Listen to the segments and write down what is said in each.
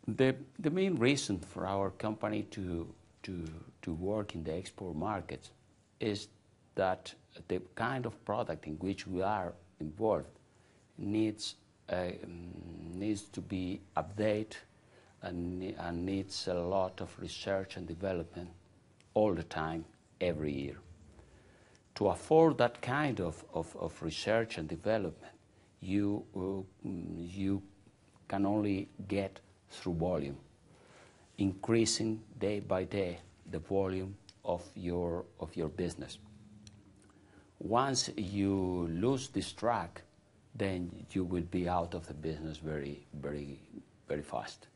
The main reason for our company to work in the export markets is that the kind of product in which we are involved needs to be updated and needs a lot of research and development all the time, every year. To afford that kind of research and development, you can only get through volume, increasing day by day the volume of your business. Once you lose this track, then you will be out of the business very, very, very fast.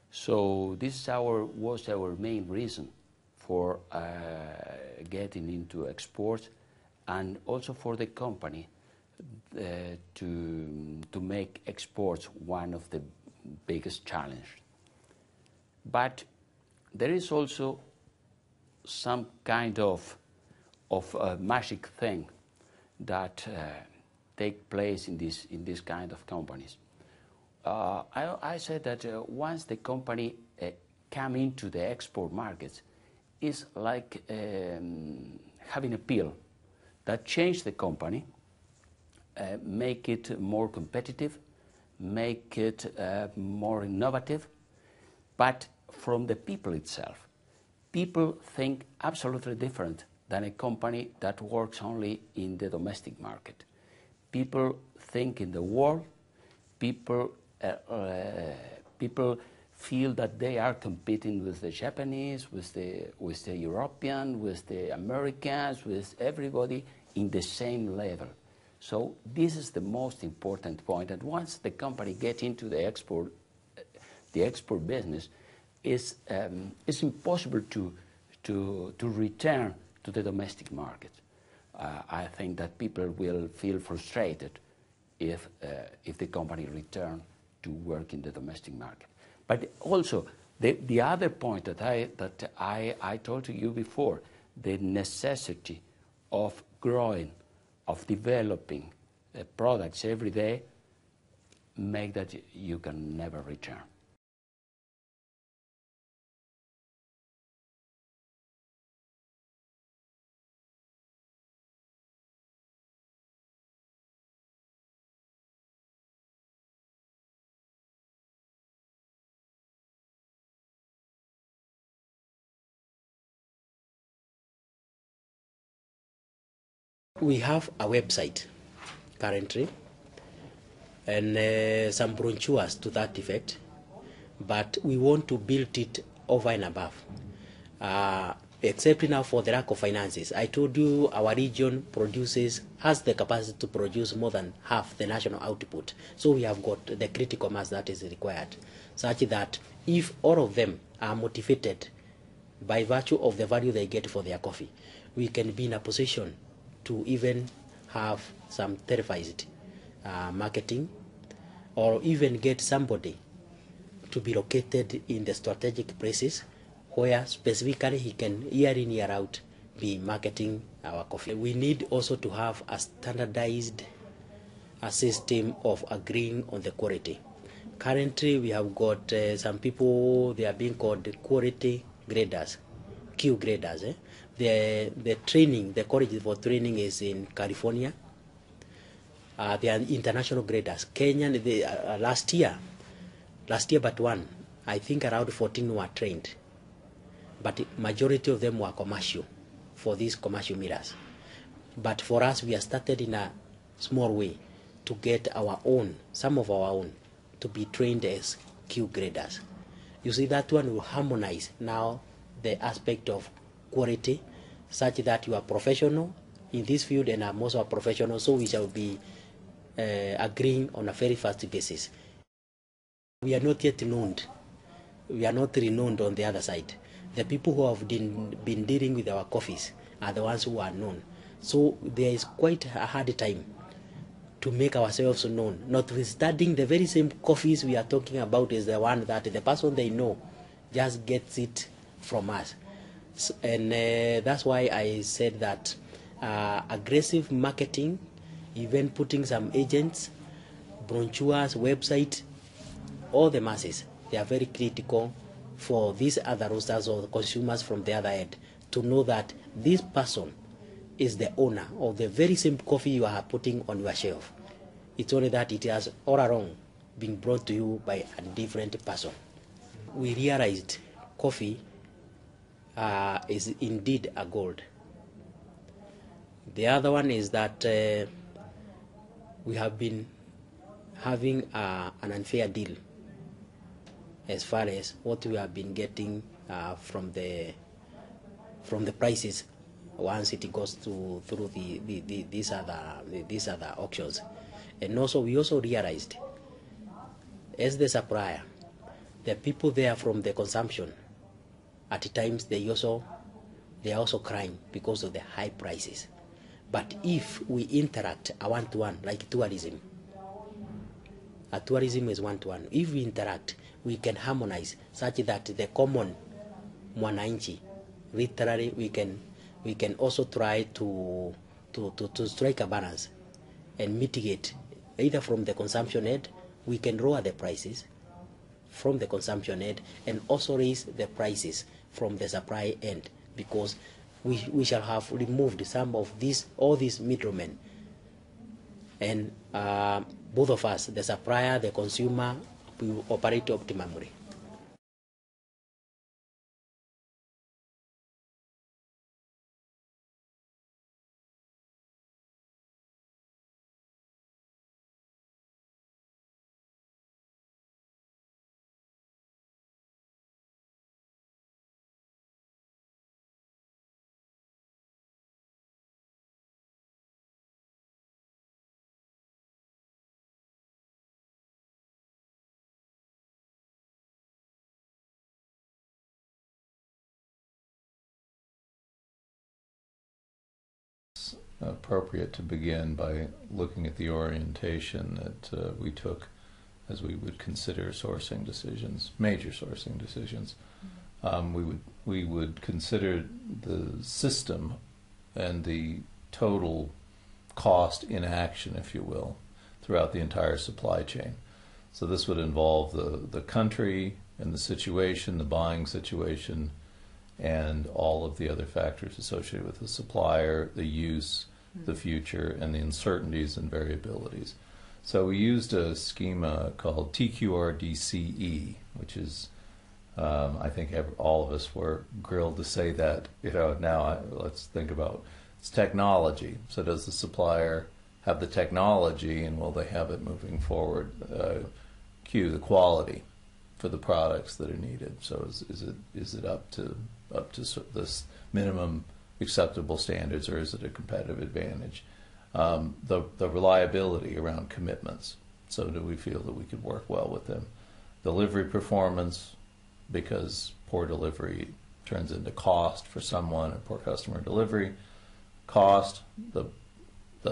So this was our main reason for getting into exports, and also for the company to make exports one of the biggest challenges. But there is also some kind of magic thing that take place in this kind of companies. I said that once the company come into the export markets, it's like having a pill that change the company, make it more competitive, make it more innovative, but from the people itself. People think absolutely different than a company that works only in the domestic market. People think in the world. People feel that they are competing with the Japanese, with the European, with the Americans, with everybody in the same level. So this is the most important point. And once the company gets into the export business, it's impossible to return to the domestic market. I think that people will feel frustrated if the company return to work in the domestic market. But also the other point that I told to you before, the necessity of growing, of developing products every day, make that you can never return. We have a website currently, and some brochures to that effect, but we want to build it over and above. Except now for the lack of finances. I told you our region has the capacity to produce more than half the national output. So we have got the critical mass that is required, such that if all of them are motivated by virtue of the value they get for their coffee, we can be in a position to even have some televised marketing, or even get somebody to be located in the strategic places where specifically he can year in, year out be marketing our coffee. We need also to have a standardized system of agreeing on the quality. Currently we have got some people, they are being called quality graders, Q graders. The training, the college for training is in California. They are international graders. Kenyan, last year but one, I think around 14 were trained. But majority of them were commercial, for these commercial mirrors. But for us, we have started in a small way to get our own, some of our own, to be trained as Q graders. You see, that one will harmonize now the aspect of quality, such that you are professional in this field and I'm also a professional, so we shall be agreeing on a very fast basis. We are not yet known. We are not renowned on the other side. The people who have been dealing with our coffees are the ones who are known. So there is quite a hard time to make ourselves known. Notwithstanding, the very same coffees we are talking about is the one that the person they know just gets it from us. And that's why I said that aggressive marketing, even putting some agents, brochures, website, all the masses they are very critical for these other roasters or the consumers from the other end to know that this person is the owner of the very same coffee you are putting on your shelf. It's only that it has all along been brought to you by a different person. We realized coffee is indeed a gold. The other one is that we have been having an unfair deal as far as what we have been getting from the prices once it goes through these other auctions. And also we also realized, as the supplier, the people there from the consumption, at times they are also crying because of the high prices. But if we interact a one-to-one, like tourism, a tourism is one-to-one. If we interact, we can harmonize such that the common mwananchi, literally, we can also try to strike a balance and mitigate either from the consumption end. We can lower the prices from the consumption end and also raise the prices from the supply end, because we shall have removed some of all these middlemen, and both of us, the supplier, the consumer, we will operate optimally. Appropriate to begin by looking at the orientation that we took as we would consider sourcing decisions, major sourcing decisions. We would consider the system and the total cost in action, if you will, throughout the entire supply chain. So this would involve the country and the situation, the buying situation, and all of the other factors associated with the supplier, the use, the future, and the uncertainties and variabilities. So we used a schema called TQRDCE, which is, I think all of us were grilled to say that, now let's think about, it's technology. So does the supplier have the technology, and will they have it moving forward? Q, the quality for the products that are needed. So is it up to this minimum acceptable standards, or is it a competitive advantage? The reliability around commitments. So do we feel that we could work well with them? Delivery performance, because poor delivery turns into cost for someone, and poor customer delivery. Cost, the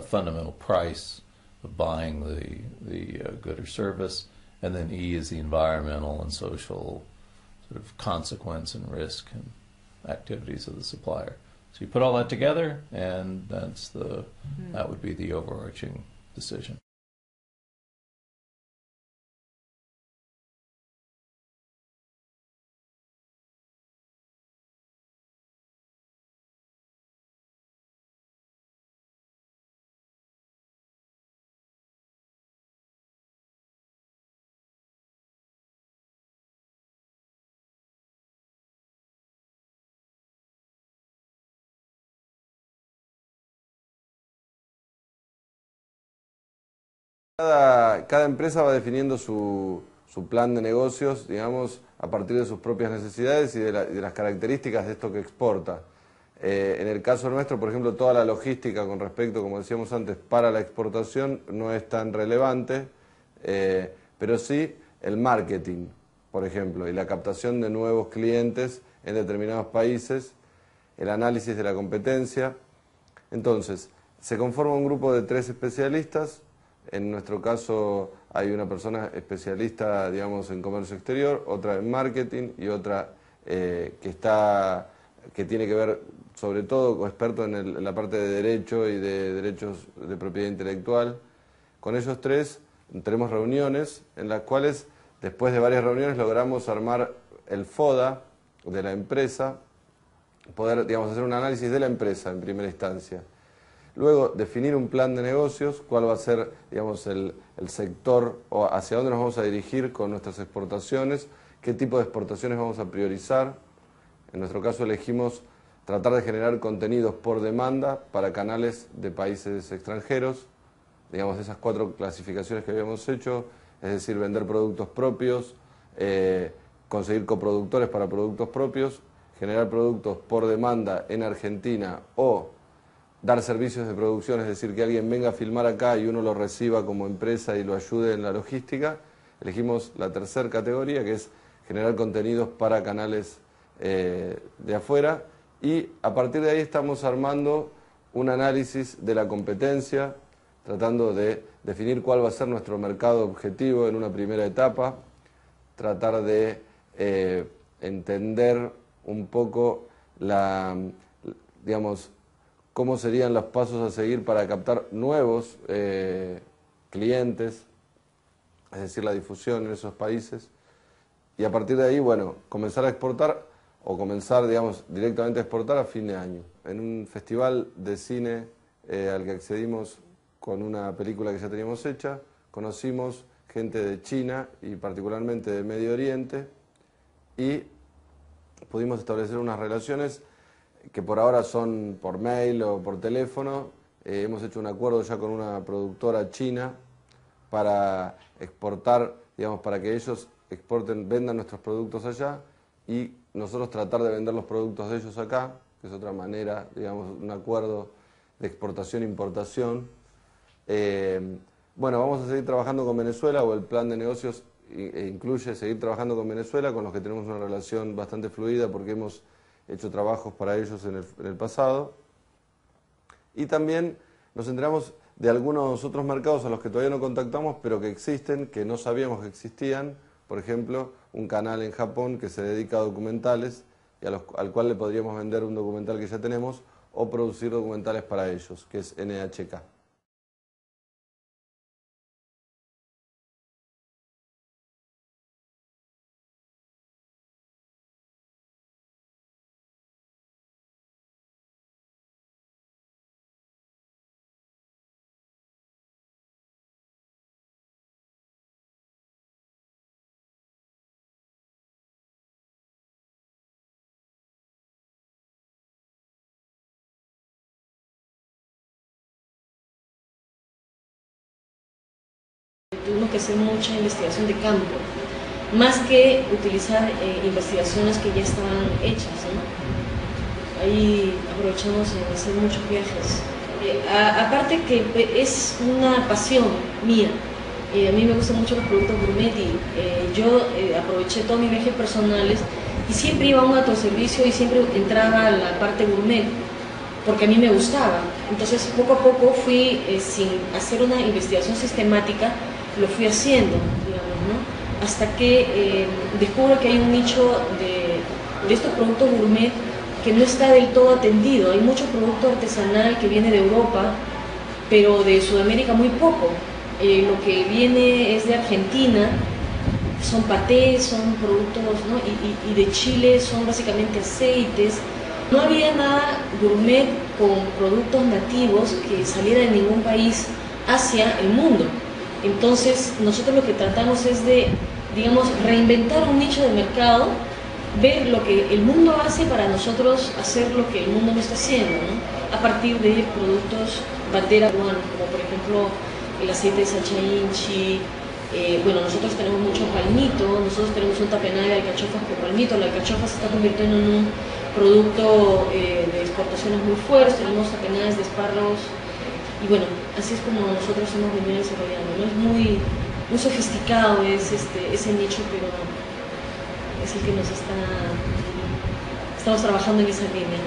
fundamental price of buying the good or service. And then E is the environmental and social sort of consequence and risk and activities of the supplier. So you put all that together, and that would be the overarching decision. Cada empresa va definiendo su plan de negocios, digamos, a partir de sus propias necesidades y de las características de esto que exporta. En el caso nuestro, por ejemplo, toda la logística con respecto, como decíamos antes, para la exportación no es tan relevante, pero sí el marketing, por ejemplo, y la captación de nuevos clientes en determinados países, el análisis de la competencia. Entonces, se conforma un grupo de 3 especialistas. En nuestro caso hay una persona especialista, digamos, en comercio exterior, otra en marketing y otra que tiene que ver, sobre todo, con experto en la parte de derecho y de derechos de propiedad intelectual. Con ellos 3 tenemos reuniones en las cuales Después de varias reuniones logramos armar el FODA de la empresa, poder, digamos, hacer un análisis de la empresa en primera instancia. Luego definir un plan de negocios, cuál va a ser, digamos, el sector o hacia dónde nos vamos a dirigir con nuestras exportaciones, qué tipo de exportaciones vamos a priorizar. En nuestro caso elegimos tratar de generar contenidos por demanda para canales de países extranjeros, digamos, esas 4 clasificaciones que habíamos hecho, es decir, vender productos propios, conseguir coproductores para productos propios, generar productos por demanda en Argentina o dar servicios de producción, es decir, que alguien venga a filmar acá y uno lo reciba como empresa y lo ayude en la logística. Elegimos la tercera categoría, que es generar contenidos para canales de afuera, y a partir de ahí estamos armando un análisis de la competencia, tratando de definir cuál va a ser nuestro mercado objetivo en una primera etapa, tratar de entender un poco digamos, cómo serían los pasos a seguir para captar nuevos clientes, es decir, la difusión en esos países, y a partir de ahí, bueno, comenzar a exportar o comenzar, digamos, directamente a exportar a fin de año. En un festival de cine al que accedimos con una película que ya teníamos hecha, conocimos gente de China y particularmente de Medio Oriente, y pudimos establecer unas relaciones que por ahora son por mail o por teléfono. Hemos hecho un acuerdo ya con una productora china para exportar, digamos, para que ellos exporten, vendan nuestros productos allá y nosotros tratar de vender los productos de ellos acá, que es otra manera, digamos, un acuerdo de exportación-importación. Bueno, vamos a seguir trabajando con Venezuela, o el plan de negocios incluye seguir trabajando con Venezuela, con los que tenemos una relación bastante fluida porque hemos hecho trabajos para ellos en el pasado. Y también nos enteramos de algunos otros mercados a los que todavía no contactamos, pero que existen, que no sabíamos que existían. Por ejemplo, un canal en Japón que se dedica a documentales y al cual le podríamos vender un documental que ya tenemos o producir documentales para ellos, que es NHK. Tuvimos que hacer mucha investigación de campo, más que utilizar investigaciones que ya estaban hechas, ¿no? Ahí aprovechamos en hacer muchos viajes. Aparte que es una pasión mía, a mí me gustan mucho los productos gourmet y yo aproveché todos mis viajes personales y siempre iba a un autoservicio y siempre entraba a la parte gourmet porque a mí me gustaba. Entonces poco a poco fui, sin hacer una investigación sistemática, lo fui haciendo, digamos, ¿no? Hasta que descubro que hay un nicho de estos productos gourmet que no está del todo atendido. Hay mucho producto artesanal que viene de Europa, pero de Sudamérica muy poco. Lo que viene es de Argentina, son patés, son productos, ¿no? Y de Chile son básicamente aceites. No había nada gourmet con productos nativos que saliera de ningún país hacia el mundo. Entonces nosotros lo que tratamos es de, digamos, reinventar un nicho de mercado, ver lo que el mundo hace para nosotros hacer lo que el mundo no está haciendo, ¿no? A partir de productos bandera peruanos, como por ejemplo el aceite de salsa inchi. Bueno, nosotros tenemos mucho palmito, nosotros tenemos un tapenade de alcachofas con palmito. La alcachofa se está convirtiendo en un producto de exportaciones muy fuertes. Tenemos tapenades de espárragos. Y bueno, así es como nosotros hemos venido desarrollando, ¿no? Es muy sofisticado ese nicho, pero es el que estamos trabajando en esa línea.